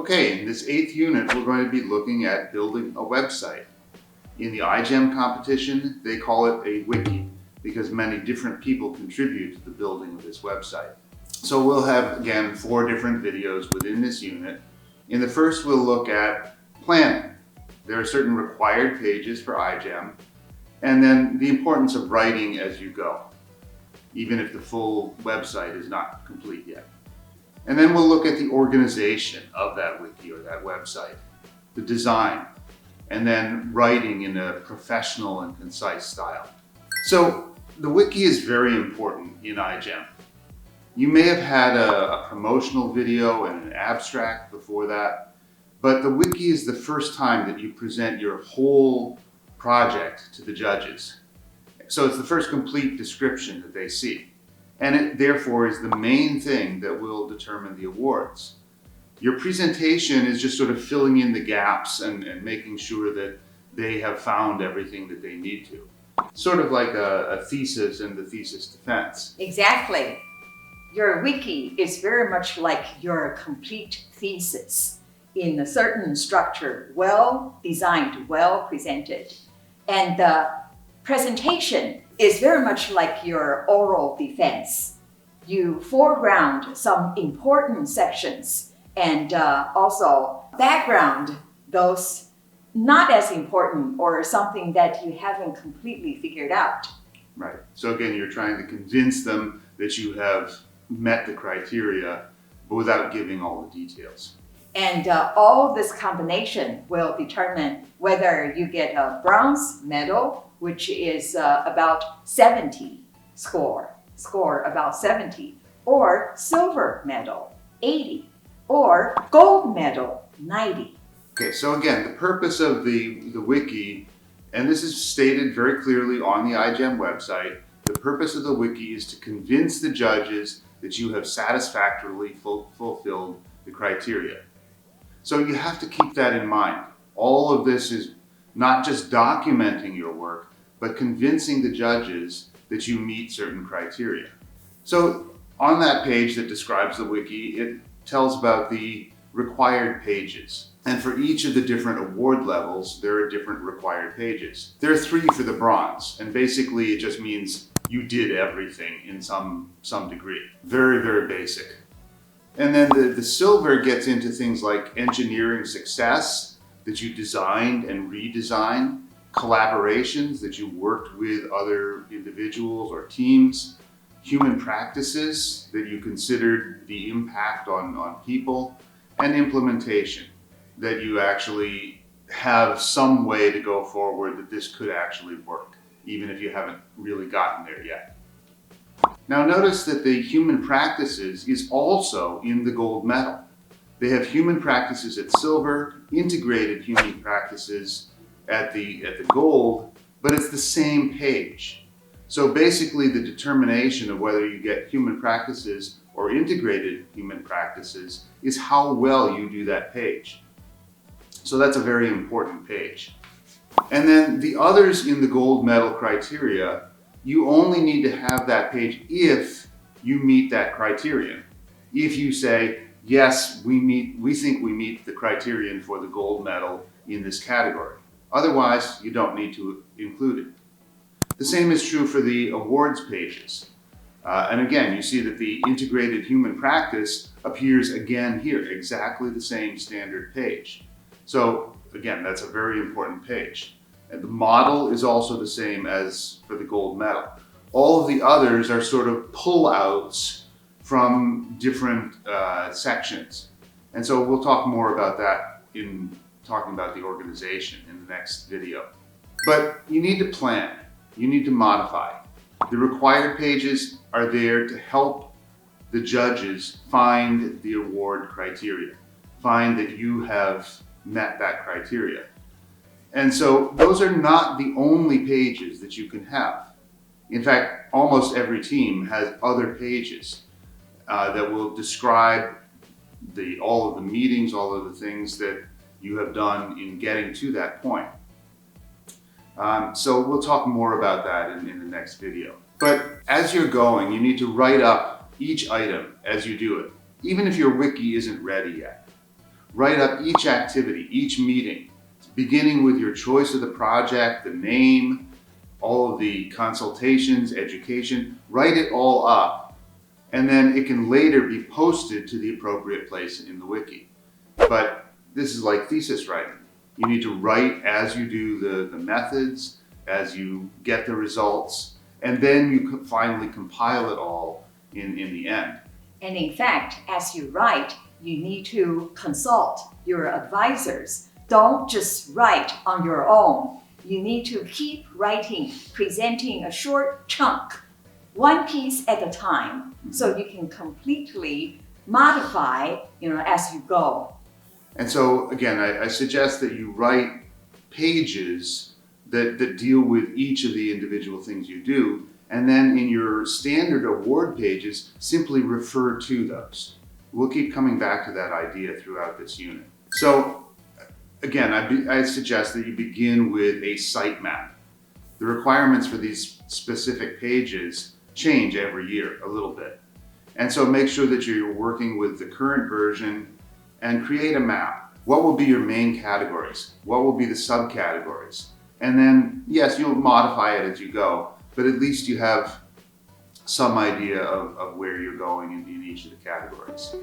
Okay, in this 8th unit, we're going to be looking at building a website. In the iGEM competition, they call it a wiki because many different people contribute to the building of this website. So we'll have, again, 4 different videos within this unit. In the first, we'll look at planning. There are certain required pages for iGEM, and then the importance of writing as you go, even if the full website is not complete yet. And then we'll look at the organization of that wiki or that website, the design, and then writing in a professional and concise style. So the wiki is very important in iGEM. You may have had a promotional video and an abstract before that, but the wiki is the first time that you present your whole project to the judges. So it's the first complete description that they see. And it therefore is the main thing that will determine the awards. Your presentation is just sort of filling in the gaps and making sure that they have found everything that they need to. Sort of like a thesis and the thesis defense. Exactly. Your wiki is very much like your complete thesis in a certain structure, well designed, well presented. And the presentation is very much like your oral defense. You foreground some important sections and also background those not as important or something that you haven't completely figured out. Right. So again, you're trying to convince them that you have met the criteria, but without giving all the details. And all this combination will determine whether you get a bronze medal, which is about 70 score about 70, or silver medal, 80, or gold medal, 90. Okay, so again, the purpose of the wiki, and this is stated very clearly on the iGEM website, the purpose of the wiki is to convince the judges that you have satisfactorily fulfilled the criteria. So you have to keep that in mind. All of this is not just documenting your work, but convincing the judges that you meet certain criteria. So on that page that describes the wiki, it tells about the required pages. And for each of the different award levels, there are different required pages. There are 3 for the bronze, and basically it just means you did everything in some degree. Very, very basic. And then the silver gets into things like engineering success, that you designed and redesigned, collaborations, that you worked with other individuals or teams, human practices, that you considered the impact on people, and implementation, that you actually have some way to go forward that this could actually work, even if you haven't really gotten there yet. Now notice that the human practices is also in the gold medal. They have human practices at silver, integrated human practices at the gold, but it's the same page. So basically the determination of whether you get human practices or integrated human practices is how well you do that page. So that's a very important page. And then the others in the gold medal criteria, you only need to have that page if you meet that criterion. If you say, yes, we think we meet the criterion for the gold medal in this category. Otherwise, you don't need to include it. The same is true for the awards pages. And again, you see that the integrated human practice appears again here, exactly the same standard page. So again, that's a very important page. And the model is also the same as for the gold medal. All of the others are sort of pull-outs from different sections. And so we'll talk more about that in talking about the organization in the next video. But you need to plan, you need to modify. The required pages are there to help the judges find the award criteria, find that you have met that criteria. And so those are not the only pages that you can have. In fact, almost every team has other pages that will describe all of the meetings, all of the things that you have done in getting to that point. So we'll talk more about that in the next video. But as you're going, you need to write up each item as you do it, even if your wiki isn't ready yet. Write up each activity, each meeting, beginning with your choice of the project, the name, all of the consultations, education. Write it all up, and then it can later be posted to the appropriate place in the wiki. But this is like thesis writing. You need to write as you do the methods, as you get the results, and then you finally compile it all in the end. And in fact, as you write, you need to consult your advisors. Don't just write on your own. You need to keep writing, presenting a short chunk, one piece at a time, so you can completely modify, as you go. And so again, I suggest that you write pages that deal with each of the individual things you do, and then in your standard award pages, simply refer to those. We'll keep coming back to that idea throughout this unit. So again, I suggest that you begin with a sitemap. The requirements for these specific pages change every year a little bit. And so make sure that you're working with the current version and create a map. What will be your main categories? What will be the subcategories? And then, yes, you'll modify it as you go, but at least you have some idea of where you're going in each of the categories.